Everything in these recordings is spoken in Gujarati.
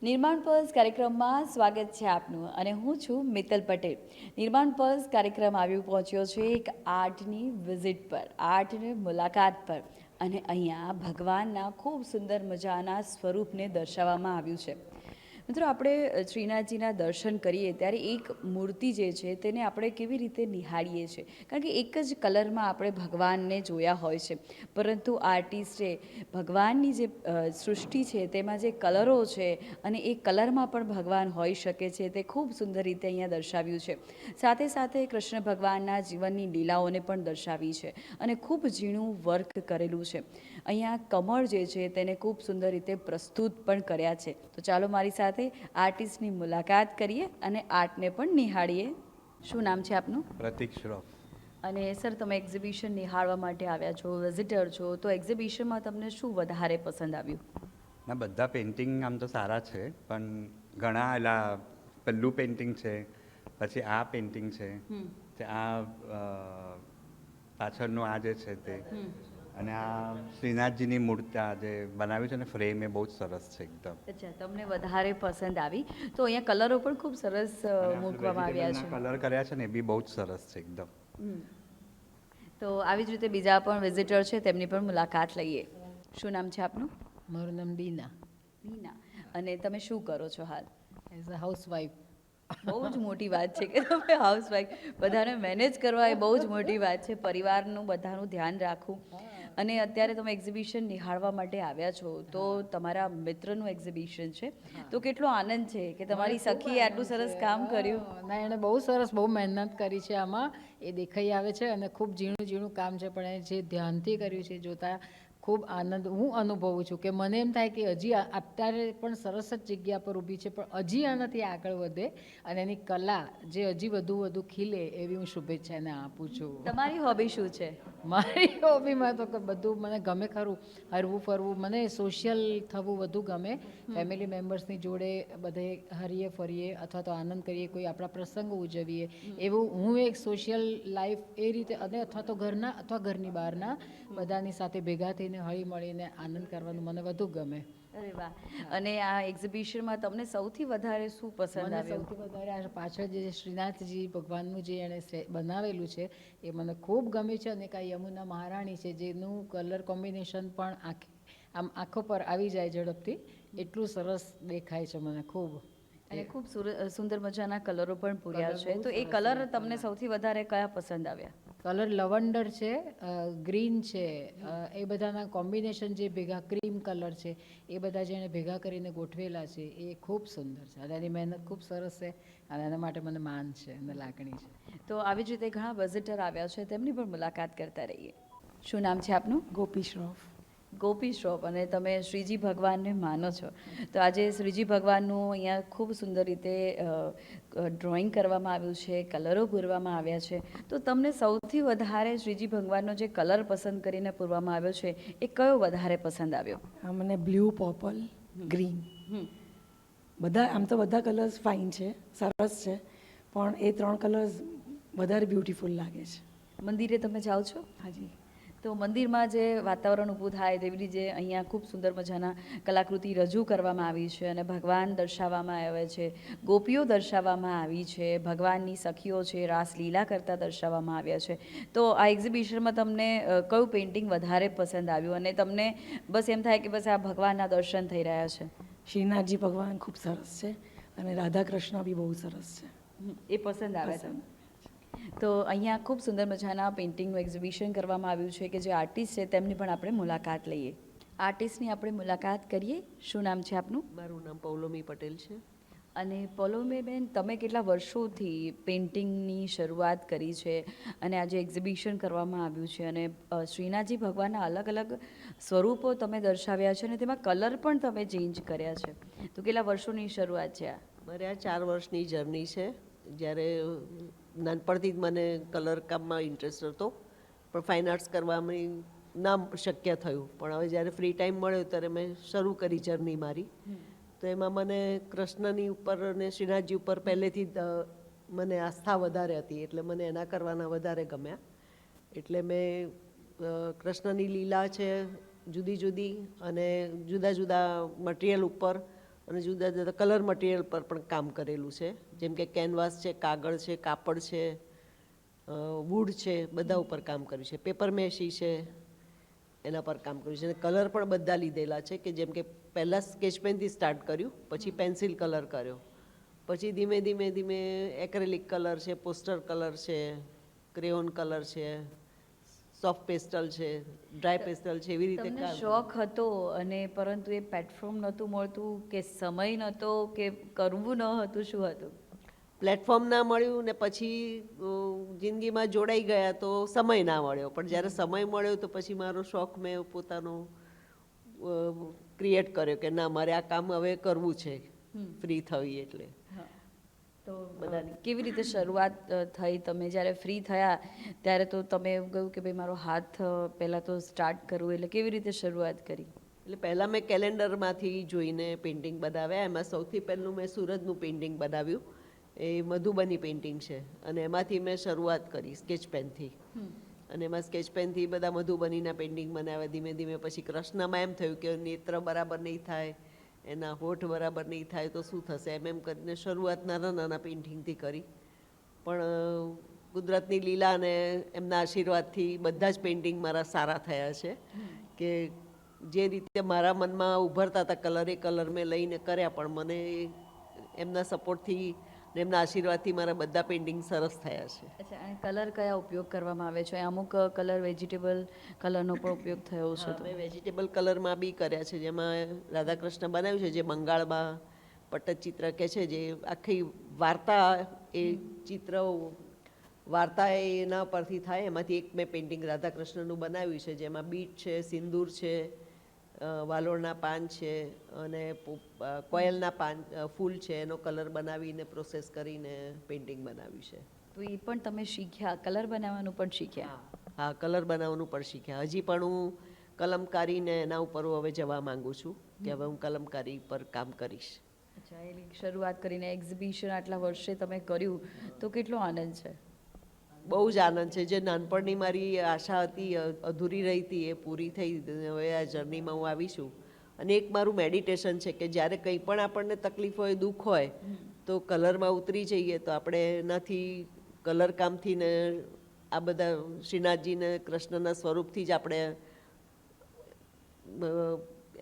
નિર્માણ પલ્સ કાર્યક્રમમાં સ્વાગત છે આપનું અને હું છું મિત્તલ પટેલ. નિર્માણ પલ્સ કાર્યક્રમ આવ્યું પહોંચ્યો છે એક આર્ટની વિઝિટ પર, આર્ટની મુલાકાત પર, અને અહીંયા ભગવાનના ખૂબ સુંદર મજાના સ્વરૂપને દર્શાવવામાં આવ્યું છે. મિત્રો, આપણે શ્રીનાથજીના દર્શન કરીએ ત્યારે એક મૂર્તિ જે છે તેને આપણે કેવી રીતે નિહાળીએ છીએ, કારણ કે એક જ કલરમાં આપણે ભગવાનને જોયા હોય છે, પરંતુ આર્ટિસ્ટે ભગવાનની જે સૃષ્ટિ છે તેમાં જે કલરો છે અને એ કલરમાં પણ ભગવાન હોઈ શકે છે તે ખૂબ સુંદર રીતે અહીંયા દર્શાવ્યું છે. સાથે સાથે કૃષ્ણ ભગવાનના જીવનની લીલાઓને પણ દર્શાવી છે અને ખૂબ ઝીણું વર્ક કરેલું છે. અહીંયા કમળ જે છે તેને ખૂબ સુંદર રીતે પ્રસ્તુત પણ કર્યા છે. તો ચાલો મારી સાથે આર્ટિસ્ટની મુલાકાત કરીએ અને આર્ટને પણ નિહાળીએ. શું નામ છે આપનું? પ્રતીક શ્રોફ. અને સર, તમે એક્ઝિબિશન નિહાળવા માટે આવ્યા છો, વિઝિટર છો, તો એક્ઝિબિશનમાં તમને શું વધારે પસંદ આવ્યું? ના, બધા પેઇન્ટિંગ આમ તો સારા છે, પણ ઘણા એલા પેલું પેઇન્ટિંગ છે, પછી આ પેઇન્ટિંગ છે, આ પાછળનું આ જે છે તે, અને આ શ્રીનાથજીની મૂર્તિ આ જે બનાવ્યું છે ને ફ્રેમ, એ બહુ જ સરસ છે એકદમ. અચ્છા, તમને વધારે પસંદ આવી. તો અહીંયા કલરો પણ ખૂબ સરસ મૂકવામાં આવ્યા છે. કલર કર્યા છે ને એ બી બહુ જ સરસ છે એકદમ. તો આવી જ રીતે બીજા પણ વિઝિટર છે, તેમની પણ મુલાકાત લઈએ. શું નામ છે આપનું? મારું નામ બીના. બીના. અને તમે શું કરો છો હાલ? As a housewife. બહુ જ મોટી વાત છે કે તમે હાઉસવાઈફ. બધાને મેનેજ કરવા એ બહુ જ મોટી વાત છે, પરિવારનું બધાનું ધ્યાન રાખવું. અને અત્યારે તમે એક્ઝિબિશન નિહાળવા માટે આવ્યા છો, તો તમારા મિત્રનું એક્ઝિબિશન છે, તો કેટલો આનંદ છે કે તમારી સખીએ આટલું સરસ કામ કર્યું. ના, એણે બહુ સરસ, બહુ મહેનત કરી છે આમાં, એ દેખાઈ આવે છે, અને ખૂબ ઝીણું ઝીણું કામ છે, પણ એ જે ધ્યાનથી કર્યું છે જોતાં ખૂબ આનંદ હું અનુભવું છું. કે મને એમ થાય કે હજી અત્યારે પણ સરસ જ જગ્યા પર ઊભી છે, પણ હજી આનાથી આગળ વધે અને એની કલા જે હજી વધુ ખીલે એવી હું શુભેચ્છા એને આપું છું. તમારી હોબી શું છે? મારી હોબીમાં તો બધું મને ગમે ખરું, હરવું ફરવું, મને સોશિયલ થવું વધુ ગમે. ફેમિલી મેમ્બર્સની જોડે બધે હરીએ ફરીએ અથવા તો આનંદ કરીએ, કોઈ આપણા પ્રસંગો ઉજવીએ, એવું હું એક સોશિયલ લાઈફ એ રીતે, અને અથવા તો ઘરના અથવા ઘરની બહારના બધાની સાથે ભેગા થઈને હળી મળીને આનંદ કરવાનું મને વધુ ગમે. અરે વાહ. અને આ એક્ઝિબિશનમાં તમને સૌથી વધારે શું પસંદ મને આવ્યું? સૌથી વધારે આ પાછળ જે શ્રીનાથજી ભગવાનનું જે એણે બનાવેલું છે એ મને ખૂબ ગમે છે. અને કાંઈ યમુના મહારાણી છે જેનું કલર કોમ્બિનેશન પણ આમ આંખો પર આવી જાય ઝડપથી, એટલું સરસ દેખાય છે મને ખૂબ. અને ખૂબ સુંદર મજાના કલરો પણ પૂર્યા છે. તો એ કલર તમને સૌથી વધારે કયા પસંદ આવ્યા? કલર લવંડર છે, ગ્રીન છે, એ બધાના કોમ્બિનેશન જે ભેગા, ક્રીમ કલર છે, એ બધા જેણે ભેગા કરીને ગોઠવેલા છે એ ખૂબ સુંદર છે. અને એની મહેનત ખૂબ સરસ છે, અને એના માટે મને માન છે અને લાગણી છે. તો આવી જ રીતે ઘણા વિઝિટર આવ્યા છે, તેમની પણ મુલાકાત કરતા રહીએ. શું નામ છે આપનું? ગોપી શ્રોફ. ગોપી શ્રોફ. અને તમે શ્રીજી ભગવાનને માનો છો, તો આજે શ્રીજી ભગવાનનું અહીંયા ખૂબ સુંદર રીતે ડ્રોઈંગ કરવામાં આવ્યું છે, કલરો પૂરવામાં આવ્યા છે. તો તમને સૌથી વધારે શ્રીજી ભગવાનનો જે કલર પસંદ કરીને પૂરવામાં આવ્યો છે એ કયો વધારે પસંદ આવ્યો? મને બ્લુ, પર્પલ, ગ્રીન, બધા આમ તો બધા કલર્સ ફાઇન છે, સરસ છે, પણ એ 3 કલર્સ વધારે બ્યુટીફુલ લાગે છે. મંદિરે તમે જાઓ છો? હાજી. તો મંદિરમાં જે વાતાવરણ ઊભું થાય તેવી રીતે અહીંયા ખૂબ સુંદર મજાના કલાકૃતિ રજૂ કરવામાં આવી છે, અને ભગવાન દર્શાવવામાં આવે છે, ગોપીઓ દર્શાવવામાં આવી છે, ભગવાનની સખીઓ છે રાસલીલા કરતા દર્શાવવામાં આવ્યા છે. તો આ એક્ઝિબિશનમાં તમને કયું પેઇન્ટિંગ વધારે પસંદ આવ્યું અને તમને બસ એમ થાય કે બસ આ ભગવાનના દર્શન થઈ રહ્યા છે? શ્રીનાથજી ભગવાન ખૂબ સરસ છે, અને રાધા કૃષ્ણ બી બહુ સરસ છે. એ પસંદ આવે તમને? તો અહીંયા ખૂબ સુંદર મજાના પેઇન્ટિંગનું એક્ઝિબિશન કરવામાં આવ્યું છે કે જે આર્ટિસ્ટ છે તેમની પણ આપણે મુલાકાત લઈએ. આર્ટિસ્ટની આપણે મુલાકાત કરીએ. શું નામ છે આપનું? મારું નામ પૌલોમી પટેલ છે. અને પૌલોમીબેન, તમે કેટલા વર્ષોથી પેઇન્ટિંગની શરૂઆત કરી છે અને આજે એક્ઝિબિશન કરવામાં આવ્યું છે, અને શ્રીનાથજી ભગવાનના અલગ અલગ સ્વરૂપો તમે દર્શાવ્યા છે અને તેમાં કલર પણ તમે ચેન્જ કર્યા છે, તો કેટલા વર્ષોની શરૂઆત છે આ? મારે આ 4 વર્ષની જર્ની છે. જ્યારે નાનપણથી જ મને કલર કામમાં ઇન્ટરેસ્ટ હતો, પણ ફાઇન આર્ટ્સ કરવામાં ના શક્ય થયું. પણ હવે જ્યારે ફ્રી ટાઈમ મળ્યો ત્યારે મેં શરૂ કરી જર્ની મારી. તો એમાં મને કૃષ્ણની ઉપર અને શ્રીનાથજી ઉપર પહેલેથી જ મને આસ્થા વધારે હતી, એટલે મને એના કરવાના વધારે ગમ્યા. એટલે મેં કૃષ્ણની લીલા છે જુદી જુદી, અને જુદા જુદા મટિરિયલ ઉપર અને જુદા જુદા કલર મટીરિયલ પર પણ કામ કરેલું છે, જેમ કે કેનવાસ છે, કાગળ છે, કાપડ છે, વુડ છે, બધા ઉપર કામ કર્યું છે. પેપર મેશી છે, એના પર કામ કર્યું છે. અને કલર પણ બધા લીધેલા છે, કે જેમ કે પહેલાં સ્કેચ પેનથી સ્ટાર્ટ કર્યું, પછી પેન્સિલ કલર કર્યો, પછી ધીમે ધીમે ધીમે એક્રેલિક કલર છે, પોસ્ટર કલર છે, ક્રેયોન કલર છે, સોફ્ટ પેસ્ટલ છે, ડ્રાય પેસ્ટલ છે, એવી રીતે તમને શોખ હતો અને પરંતુ એ પ્લેટફોર્મ નહોતું મળતું કે સમય નહોતો કે કરવું ન હતું, શું હતું? પ્લેટફોર્મ ના મળ્યું ને પછી જિંદગીમાં જોડાઈ ગયા તો સમય ના મળ્યો, પણ જ્યારે સમય મળ્યો તો પછી મારો શોખ મેં પોતાનો ક્રિએટ કર્યો કે ના, મારે આ કામ હવે કરવું છે ફ્રી થવી એટલે. તો કેવી રીતે શરૂઆત થઈ? તમે જ્યારે ફ્રી થયા ત્યારે તો તમે એવું કહ્યું કે ભાઈ મારો હાથ પહેલાં તો સ્ટાર્ટ કરવું, એટલે કેવી રીતે શરૂઆત કરી? એટલે પહેલાં મેં કેલેન્ડરમાંથી જોઈને પેઇન્ટિંગ બનાવ્યા. એમાં સૌથી પહેલું મેં સુરતનું પેઇન્ટિંગ બનાવ્યું, એ મધુબની પેઇન્ટિંગ છે, અને એમાંથી મેં શરૂઆત કરી સ્કેચ પેનથી. અને એમાં સ્કેચ પેનથી બધા મધુબનીના પેઇન્ટિંગ બનાવ્યા. ધીમે ધીમે પછી કૃષ્ણમાં એમ થયું કે નેત્ર બરાબર નહીં થાય, એના હોઠ બરાબર નહીં થાય તો શું થશે, એમ કરીને શરૂઆત નાના નાના પેઇન્ટિંગથી કરી. પણ કુદરતની લીલા અને એમના આશીર્વાદથી બધા જ પેઇન્ટિંગ મારા સારા થયા છે, કે જે રીતે મારા મનમાં ઉભરતા હતા કલર, એ કલર મેં લઈને કર્યા. પણ મને એમના સપોર્ટથી ને એમના આશીર્વાદથી મારા બધા પેઇન્ટિંગ સરસ થયા છે. અચ્છા, અને કલર કયા ઉપયોગ કરવામાં આવે છે? અમુક કલર વેજીટેબલ કલરનો પણ ઉપયોગ થયો છે. મેં વેજીટેબલ કલરમાં બી કર્યા છે, જેમાં રાધાકૃષ્ણ બનાવ્યું છે, જે બંગાળમાં પટ્ટચિત્ર કહે છે, જે આખી વાર્તા, એ ચિત્ર વાર્તા એના પરથી થાય. એમાંથી એક મેં પેઇન્ટિંગ રાધાકૃષ્ણનું બનાવ્યું છે, જેમાં બીટ છે, સિંદૂર છે, વાલોળના પાન છે, અને કોયલના પાન ફૂલ છે, એનો કલર બનાવીને પ્રોસેસ કરીને પેઇન્ટિંગ બનાવ્યું છે. તો એ પણ તમે શીખ્યા, કલર બનાવવાનું પણ શીખ્યા? હા, કલર બનાવવાનું પણ શીખ્યા. હજી પણ હું કલમકારીને એના ઉપર હવે જવા માંગુ છું, કે હવે હું કલમકારી પર કામ કરીશ. અચ્છા, એટલે શરૂઆત કરીને એક્ઝિબિશન આટલા વર્ષે તમે કર્યું તો કેટલો આનંદ છે? બહુ જ આનંદ છે. જે નાનપણની મારી આશા હતી, અધૂરી રહી હતી, એ પૂરી થઈ. હવે આ જર્નીમાં હું આવી છું. અને એક મારું મેડિટેશન છે કે જ્યારે કંઈ પણ આપણને તકલીફ હોય, દુઃખ હોય, તો કલરમાં ઉતરી જઈએ તો આપણે એનાથી કલર કામથી ને આ બધા શ્રીનાથજીને કૃષ્ણના સ્વરૂપથી જ આપણે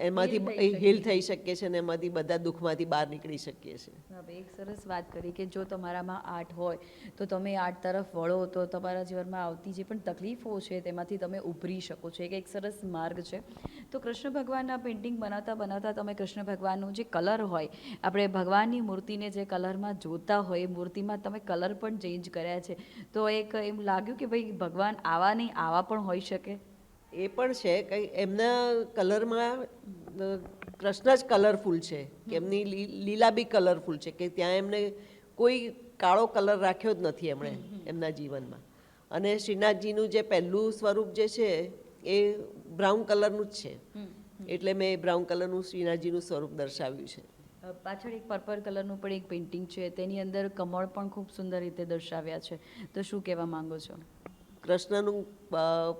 એમાંથી હીલ થઈ શકીએ છીએ, અને એમાંથી બધા દુઃખમાંથી બહાર નીકળી શકીએ છીએ. એક સરસ વાત કરી કે જો તમારામાં આર્ટ હોય તો તમે આર્ટ તરફ વળો તો તમારા જીવનમાં આવતી જે પણ તકલીફો છે તેમાંથી તમે ઉભરી શકો છો. એક સરસ માર્ગ છે. તો કૃષ્ણ ભગવાનના પેઇન્ટિંગ બનાવતા બનાવતા તમે કૃષ્ણ ભગવાનનું જે કલર હોય, આપણે ભગવાનની મૂર્તિને જે કલરમાં જોતા હોય, એ મૂર્તિમાં તમે કલર પણ ચેન્જ કર્યા છે. તો એક એમ લાગ્યું કે ભાઈ ભગવાન આવા નહીં આવા પણ હોઈ શકે? એ પણ છે કે એમના કલરમાં કૃષ્ણ જ કલરફુલ છે, કે એમની લીલા બી કલરફુલ છે, કે ત્યાં એમને કોઈ કાળો કલર રાખ્યો જ નથી એમણે એમના જીવનમાં. અને શ્રીનાથજીનું જે પહેલું સ્વરૂપ જે છે એ બ્રાઉન કલરનું જ છે, એટલે મેં બ્રાઉન કલરનું શ્રીનાથજીનું સ્વરૂપ દર્શાવ્યું છે. પાછળ એક પર્પલ કલરનું પણ એક પેઇન્ટિંગ છે, તેની અંદર કમળ પણ ખૂબ સુંદર રીતે દર્શાવ્યા છે. તો શું કહેવા માંગો છો? કૃષ્ણનું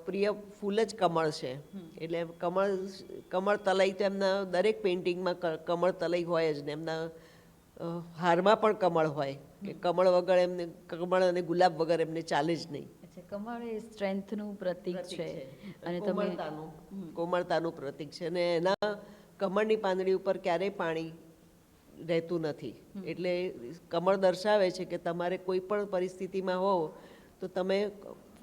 પ્રિય ફૂલ જ કમળ છે, એટલે કમળ તલઈ તો એમના દરેક પેઇન્ટિંગમાં કમળ તલઈ હોય જ ને. એમના હારમાં પણ કમળ હોય, કે કમળ વગર એમને, કમળ અને ગુલાબ વગર એમને ચાલે જ નહીં. કમળ એ સ્ટ્રેન્થનું પ્રતીક છે, અને કોમળતાનું પ્રતીક છે. અને એના કમળની પાંદડી ઉપર ક્યારેય પાણી રહેતું નથી. એટલે કમળ દર્શાવે છે કે તમારે કોઈ પણ પરિસ્થિતિમાં હોવ તો તમે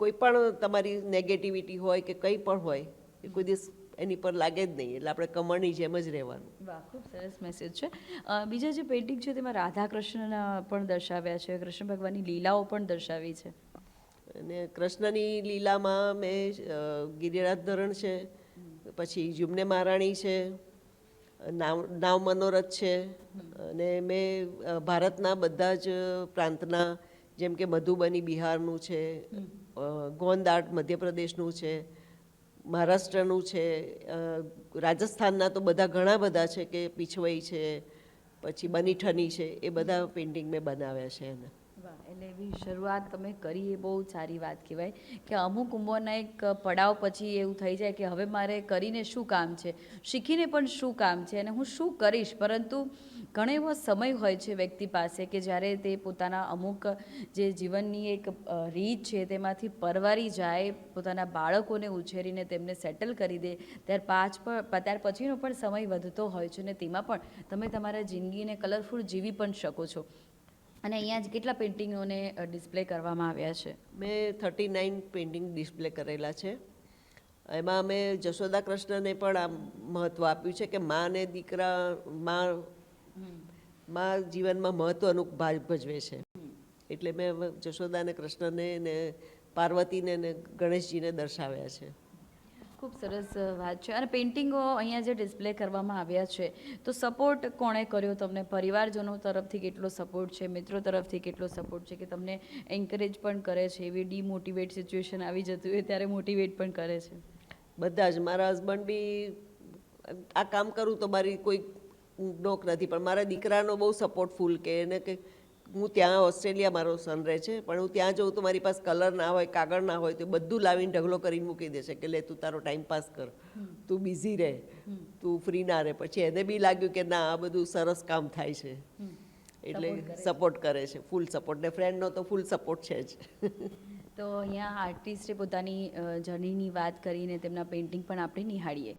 કોઈ પણ તમારી નેગેટિવિટી હોય કે કંઈ પણ હોય, એ કોઈ દિવસ એની પર લાગે જ નહીં. એટલે આપણે કમળની જેમ જ રહેવાનું. વાહ, ખૂબ સરસ મેસેજ છે. બીજા જે પેઇન્ટિંગ છે તેમાં રાધા કૃષ્ણ પણ દર્શાવ્યા છે, કૃષ્ણ ભગવાનની લીલાઓ પણ દર્શાવી છે. અને કૃષ્ણની લીલામાં મેં ગિરિરાજ ધરણ છે, પછી જુમને મહારાણી છે, નાવ મનોરથ છે, અને મેં ભારતના બધા જ પ્રાંતના, જેમ કે મધુબની બિહારનું છે, ગોંદ આર્ટ મધ્યપ્રદેશનું છે, મહારાષ્ટ્રનું છે, રાજસ્થાનના તો બધા ઘણા બધા છે, કે પીછવઈ છે, પછી બનીઠની છે, એ બધા પેઇન્ટિંગ મેં બનાવ્યા છે એને. એટલે એવી શરૂઆત તમે કરી, એ બહુ સારી વાત કહેવાય કે અમુક ઉંમરના એક પડાવ પછી એવું થઈ જાય કે હવે મારે કરીને શું કામ છે, શીખીને પણ શું કામ છે, અને હું શું કરીશ. પરંતુ ઘણો એવો સમય હોય છે વ્યક્તિ પાસે કે જ્યારે તે પોતાના અમુક જે જીવનની એક રીત છે તેમાંથી પરવારી જાય, પોતાના બાળકોને ઉછેરીને તેમને સેટલ કરી દે, ત્યાર પછીનો પણ સમય વધતો હોય છે, ને તેમાં પણ તમે તમારા જિંદગીને કલરફુલ જીવી પણ શકો છો. અને અહીંયા જ કેટલા પેઇન્ટિંગોને ડિસ્પ્લે કરવામાં આવ્યા છે? મેં 39 પેઇન્ટિંગ ડિસ્પ્લે કરેલા છે. એમાં અમે જશોદા કૃષ્ણને પણ આ મહત્ત્વ આપ્યું છે કે મા ને દીકરા માં જીવનમાં મહત્ત્વનું ભાગ ભજવે છે. એટલે મેં જશોદા અને કૃષ્ણને ને પાર્વતીને ને ગણેશજીને દર્શાવ્યા છે. ખૂબ સરસ વાત છે. અને પેઇન્ટિંગો અહીંયા જે ડિસ્પ્લે કરવામાં આવ્યા છે, તો સપોર્ટ કોણે કર્યો તમને? પરિવારજનો તરફથી કેટલો સપોર્ટ છે, મિત્રો તરફથી કેટલો સપોર્ટ છે, કે તમને એન્કરેજ પણ કરે છે, એવી ડીમોટિવેટ સિચ્યુએશન આવી જતી હોય ત્યારે મોટિવેટ પણ કરે છે? બધા જ. મારા હસબન્ડ બી આ કામ કરું તો મારી કોઈ ડોક નથી, પણ મારા દીકરાનો બહુ સપોર્ટફુલ કે એને કે હું ત્યાં ઓસ્ટ્રેલિયા મારો સન રહે છે, પણ હું ત્યાં જઉં તો મારી પાસે કલર ના હોય, કાગળ ના હોય, તો બધું લાવીને ઢગલો કરીને મૂકી દેશે કે લે તું તારો ટાઈમ પાસ કર, તું બિઝી રહે, તું ફ્રી ના રહે. પછી એને બી લાગ્યું કે ના આ બધું સરસ કામ થાય છે, એટલે સપોર્ટ કરે છે, ફૂલ સપોર્ટ. ને ફ્રેન્ડનો તો ફૂલ સપોર્ટ છે જ. તો અહીંયા આર્ટિસ્ટે પોતાની જર્નીની વાત કરીને તેમના પેઇન્ટિંગ પણ આપણે નિહાળીએ.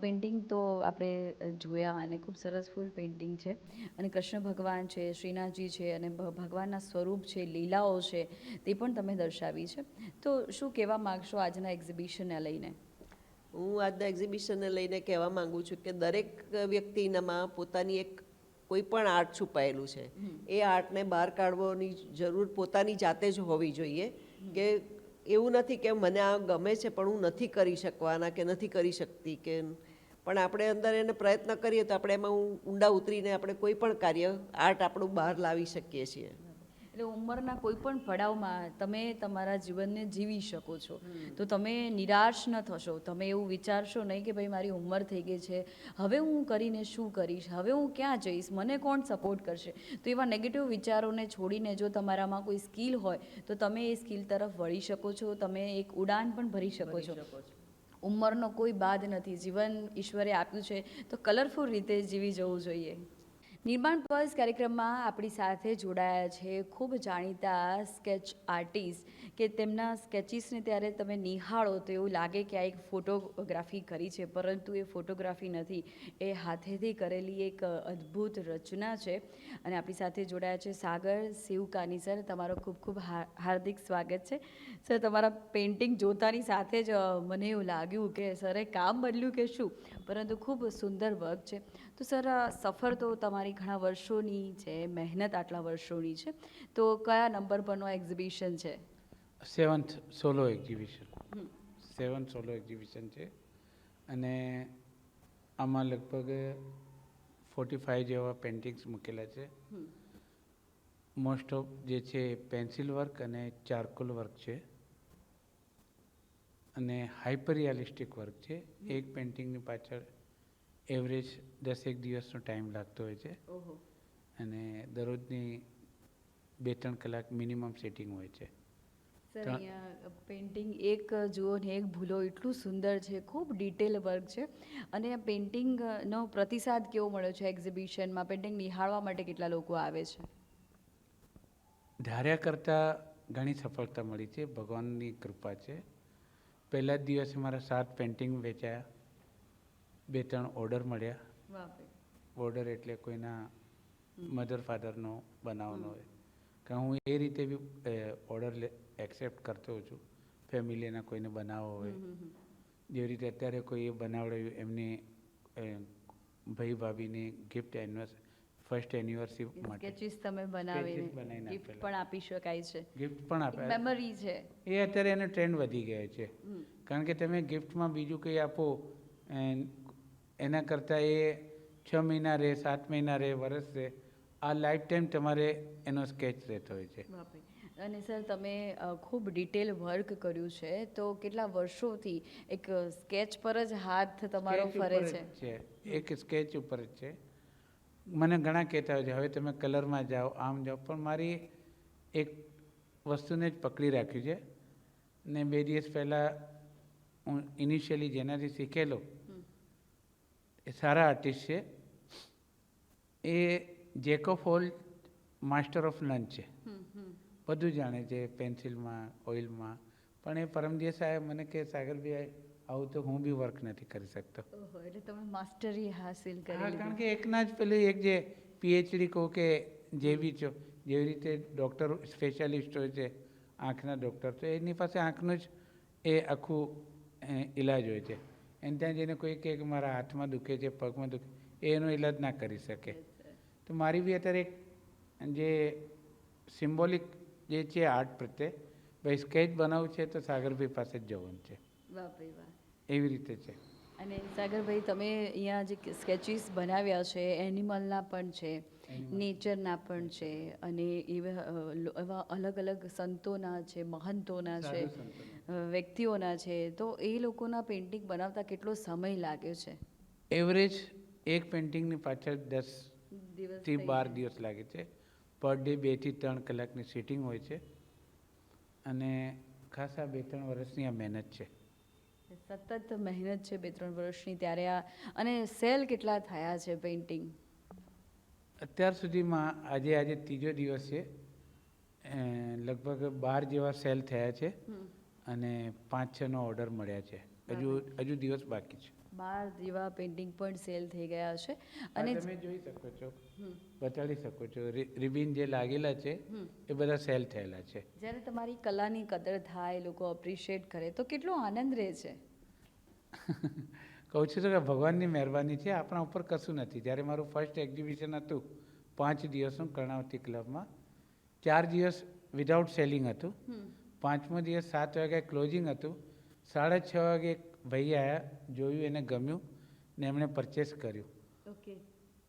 પેઇન્ટિંગ તો આપણે જોયા અને ખૂબ સરસ ફૂલ પેઇન્ટિંગ છે અને કૃષ્ણ ભગવાન છે, શ્રીનાથજી છે અને ભગવાનના સ્વરૂપ છે, લીલાઓ છે તે પણ તમે દર્શાવી છે. તો શું કહેવા માગશો આજના એક્ઝિબિશનને લઈને? હું આજના એક્ઝિબિશનને લઈને કહેવા માંગુ છું કે દરેક વ્યક્તિનામાં પોતાની એક કોઈ પણ આર્ટ છુપાયેલું છે. એ આર્ટને બહાર કાઢવાની જરૂર પોતાની જાતે જ હોવી જોઈએ. કે એવું નથી કે મને આ ગમે છે પણ હું નથી કરી શકવાના કે નથી કરી શકતી કે, પણ આપણે અંદર એને પ્રયત્ન કરીએ તો આપણે એમાં ઊંડા ઉતરીને આપણે કોઈ પણ કાર્ય આર્ટ આપણું બહાર લાવી શકીએ છીએ. એટલે ઉંમરના કોઈ પણ પડાવમાં તમે તમારા જીવનને જીવી શકો છો. તો તમે નિરાશ ન થશો. તમે એવું વિચારશો નહીં કે ભાઈ મારી ઉંમર થઈ ગઈ છે, હવે હું કરીને શું કરીશ, હવે હું ક્યાં જઈશ, મને કોણ સપોર્ટ કરશે. તો એવા નેગેટિવ વિચારોને છોડીને જો તમારામાં કોઈ સ્કિલ હોય તો તમે એ સ્કિલ તરફ વળી શકો છો. તમે એક ઉડાન પણ ભરી શકો છો. ઉંમરનો કોઈ બાદ નથી. જીવન ઈશ્વરે આપ્યું છે તો કલરફુલ રીતે જીવી જવું જોઈએ. નિર્માણ પર્સ કાર્યક્રમમાં આપણી સાથે જોડાયા છે ખૂબ જાણીતા સ્કેચ આર્ટિસ્ટ કે તેમના સ્કેચીસને ત્યારે તમે નિહાળો તો એવું લાગે કે આ એક ફોટોગ્રાફી કરી છે, પરંતુ એ ફોટોગ્રાફી નથી, એ હાથેથી કરેલી એક અદ્ભુત રચના છે. અને આપણી સાથે જોડાયા છે સાગર શિવકાની. સર, તમારો ખૂબ ખૂબ હાર્દિક સ્વાગત છે. સર, તમારા પેઇન્ટિંગ જોતાની સાથે જ મને એવું લાગ્યું કે સરે કામ બદલ્યું કે શું, પરંતુ ખૂબ સુંદર વર્ક છે. તો સર, સફર તો તમારી ઘણા વર્ષોની છે, મહેનત આટલા વર્ષોની છે, તો કયા નંબર પરનો એક્ઝિબિશન છે? 7th સોલો એક્ઝિબિશન છે અને આમાં લગભગ 45 જેવા પેઇન્ટિંગ્સ મૂકેલા છે. મોસ્ટ ઓફ જે છે પેન્સિલ વર્ક અને ચારકોલ વર્ક છે અને હાઇપર રિયાલિસ્ટિક વર્ક છે. એક પેઇન્ટિંગની પાછળ એવરેજ 10 દિવસનો ટાઈમ લાગતો હોય છે અને દરરોજની 2-3 કલાક મિનિમમ સેટિંગ હોય છે. સર, અહીંયા પેઇન્ટિંગ એક જુઓ ને એક ભૂલો, એટલું સુંદર છે, ખૂબ ડિટેલ વર્ક છે. અને આ પેઇન્ટિંગનો પ્રતિસાદ કેવો મળ્યો છે એક્ઝિબિશનમાં? પેઇન્ટિંગ નિહાળવા માટે કેટલા લોકો આવે છે? ધાર્યા કરતાં ઘણી સફળતા મળી છે, ભગવાનની કૃપા છે. પહેલા જ દિવસે મારા 7 પેઇન્ટિંગ વેચાયા, 2-3 ઓર્ડર મળ્યા. ઓર્ડર એટલે કોઈના મધર ફાધરનો બનાવવાનો હોય, કારણ હું એ રીતે બી ઓર્ડર એક્સેપ્ટ કરતો હોઉં છું. ફેમિલીના કોઈને બનાવવો હોય, જેવી રીતે અત્યારે કોઈએ બનાવડાવ્યું એમની ભાઈ ભાભીની ફર્સ્ટ એનિવર્સરી માટે સ્કેચીસ તમે બનાવીને ગિફ્ટ પણ આપી શકાય છે. ગિફ્ટ પણ આપે. મેમરી છે એ અત્યારે એનો ટ્રેન્ડ વધી ગયો છે, કારણ કે તમે ગિફ્ટમાં બીજું કંઈ આપો એના કરતાં એ 6 મહિના રહે, 7 મહિના રહે, વર્ષ રહે, આ લાઈફ ટાઈમ તમારે એનો સ્કેચ રહેતો હોય છે. અને સર, તમે ખૂબ ડિટેલ વર્ક કર્યું છે, તો કેટલા વર્ષોથી એક સ્કેચ પર જ હાથ તમારો ફરે છે? એક સ્કેચ ઉપર જ છે. મને ઘણા કહેતા હોય છે હવે તમે કલરમાં જાઓ, આમ જાઓ, પણ મારી એક વસ્તુને જ પકડી રાખ્યું છે. ને 2 દિવસ પહેલાં હું ઇનિશિયલી જેનાથી શીખેલો, એ સારા આર્ટિસ્ટ છે, એ jack of all master of none છે. બધું જાણે છે, પેન્સિલમાં, ઓઇલમાં. પણ એ પરમ દિવસે આવ્યા, મને કે સાગરભાઈ આવું તો હું બી વર્ક નથી કરી શકતો. એટલે તમે માસ્ટરી હાસિલ કરી. હા, કારણ કે એકના જ પેલું એક જે પીએચડી કહો કે જે બી છો, જેવી રીતે ડૉક્ટર સ્પેશિયાલિસ્ટ હોય છે, આંખના ડૉક્ટર, તો એની પાસે આંખનું જ એ આખું ઈલાજ હોય છે. એને ત્યાં જઈને કોઈ કહે કે મારા હાથમાં દુખે છે, પગમાં દુખે, એનો ઈલાજ ના કરી શકે. તો મારી બી અત્યારે એક જે સિમ્બોલિક જે છે આર્ટ પ્રત્યે, ભાઈ સ્કેચ બનાવવું છે તો સાગરભાઈ પાસે જ જવાનું છે. એવી રીતે છે. અને સાગરભાઈ, તમે અહીંયા જે સ્કેચીસ બનાવ્યા છે, એનિમલના પણ છે, નેચરના પણ છે, અને એવા અલગ અલગ સંતોના છે, મહંતોના છે, વ્યક્તિઓના છે, તો એ લોકોના પેઇન્ટિંગ બનાવતા કેટલો સમય લાગે છે? એવરેજ એક પેઇન્ટિંગની પાછળ 10 થી 12 દિવસ લાગે છે. પર ડે 2 થી 3 કલાકની સિટિંગ હોય છે અને ખાસ આ 2-3 વર્ષની આ મહેનત છે. સતત મહેનત છે 2-3 વર્ષની. ત્યારે આ અને સેલ કેટલા થયા છે પેઇન્ટિંગ? અત્યાર સુધીમાં આજે ત્રીજો દિવસ છે, લગભગ 12 જેવા સેલ થયા છે અને 5-6 નો ઓર્ડર મળ્યા છે. હજુ દિવસ બાકી છે. જેવા પેઇન્ટિંગ પણ સેલ થઈ ગયા છે આ અને તમે જોઈ શકો છો, બતાડી શકો છો, રિબિન જે લાગેલા છે એ બધા સેલ થયેલા છે. જ્યારે તમારી કલાની કદર થાય, લોકો અપ્રિશિએટ કરે તો કેટલો આનંદ રહે છે. કહું છું તો કે ભગવાનની મહેરબાની છે, આપણા ઉપર કશું નથી. જ્યારે મારું ફર્સ્ટ એક્ઝિબિશન હતું 5 દિવસનું કર્ણાવતી ક્લબમાં, 4 દિવસ વિધાઉટ સેલિંગ હતું. 5મો દિવસ 7 વાગે ક્લોઝિંગ હતું. 6:30 વાગે એક ભાઈ આવ્યા, જોયું, એને ગમ્યું ને એમણે પરચેસ કર્યું. ઓકે.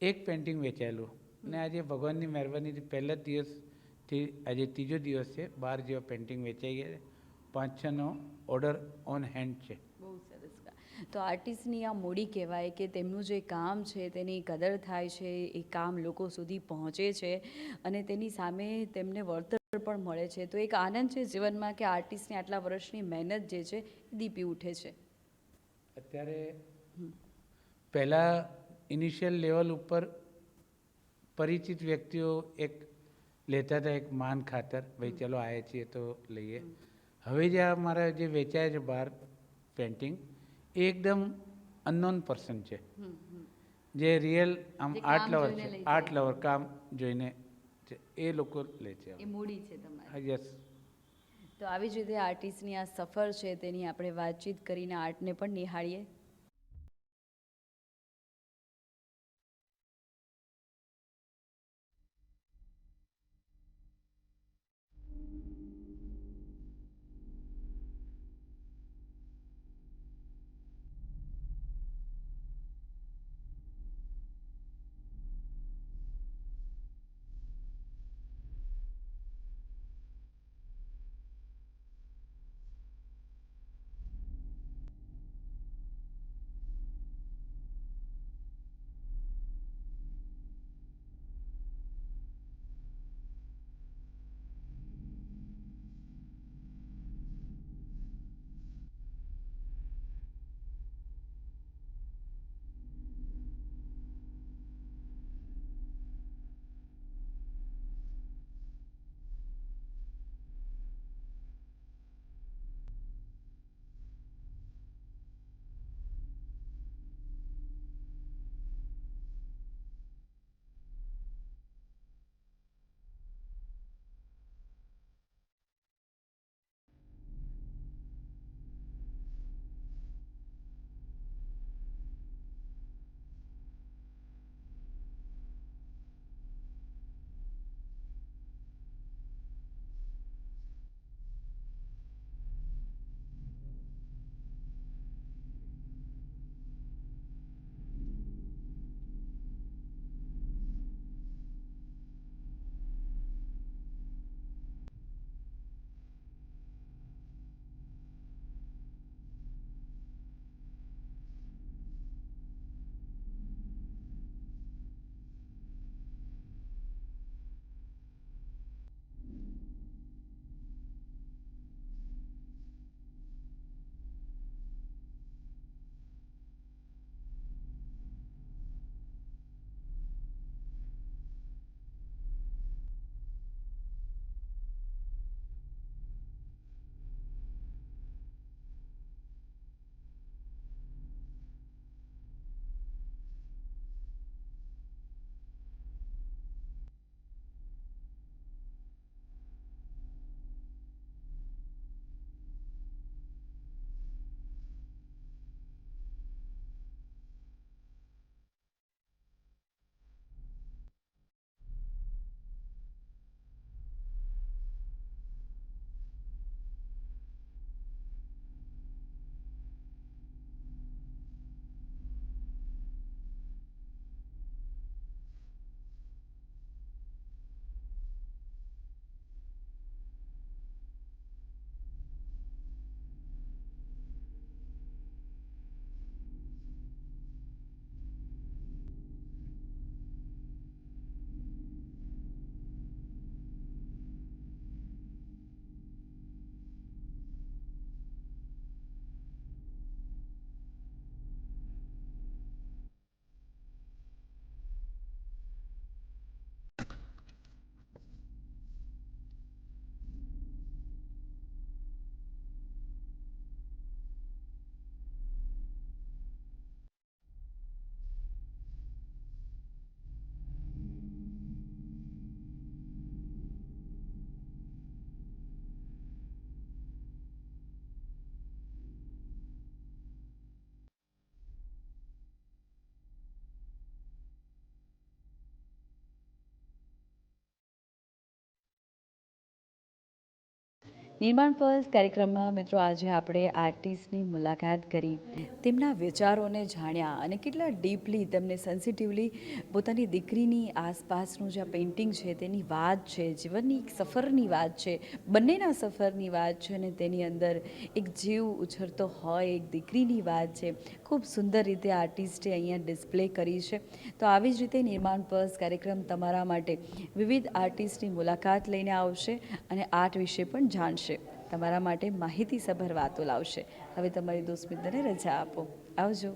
એક પેઇન્ટિંગ વેચાયેલું ને આજે ભગવાનની મહેરબાનીથી પહેલા જ દિવસથી આજે ત્રીજો દિવસ છે, 12 જેવા પેઇન્ટિંગ વેચાઈ ગયા. 5-6નો ઓર્ડર ઓન હેન્ડ છે. બહુ સરસ. તો આર્ટિસ્ટની આ મૂડી કહેવાય કે તેમનું જે કામ છે તેની કદર થાય છે, એ કામ લોકો સુધી પહોંચે છે અને તેની સામે તેમને વળતર પણ મળે છે. તો એક આનંદ છે જીવનમાં કે આર્ટિસ્ટની આટલા વર્ષની મહેનત જે છે એ દીપી ઉઠે છે. અત્યારે પહેલાં ઇનિશિયલ લેવલ ઉપર પરિચિત વ્યક્તિઓ એક લેતા હતા, એક માન ખાતર, ભાઈ ચલો આવ્યા છીએ તો લઈએ. હવે જે આ મારા જે વેચાય છે બહાર પેઇન્ટિંગ, એ એકદમ અનનોન પર્સન છે, જે રિયલ આમ જે કામ આર્ટ લવર જોઈને છે, લઈ આર્ટ જાય. લવર કામ જોઈને છે, એ લોકો લે છે. એ મૂડી છે તમારી. યસ. તો આવી જ રીતે આર્ટિસ્ટની આ સફર છે તેની આપણે વાતચીત કરીને આર્ટને પણ નિહાળીએ. નિર્માણ પર્સ કાર્યક્રમમાં મિત્રો આજે આપણે આર્ટિસ્ટની મુલાકાત કરી, તેમના વિચારોને જાણ્યા અને કેટલા ડીપલી તેમને સેન્સિટિવલી પોતાની દીકરીની આસપાસનું જે પેઇન્ટિંગ છે તેની વાત છે, જીવનની એક સફરની વાત છે, બંનેના સફરની વાત છે અને તેની અંદર એક જીવ ઉછરતો હોય એક દીકરીની વાત છે. ખૂબ સુંદર રીતે આર્ટિસ્ટે અહીંયા ડિસ્પ્લે કરી છે. તો આવી જ રીતે નિર્માણ પર્સ કાર્યક્રમ તમારા માટે વિવિધ આર્ટિસ્ટની મુલાકાત લઈને આવશે અને આર્ટ વિશે પણ જાણશે, તમારા માટે માહિતીસભર વાતો લાવશે. હવે તમારી દોસ્ત મિત્રને રજા આપો. આવજો.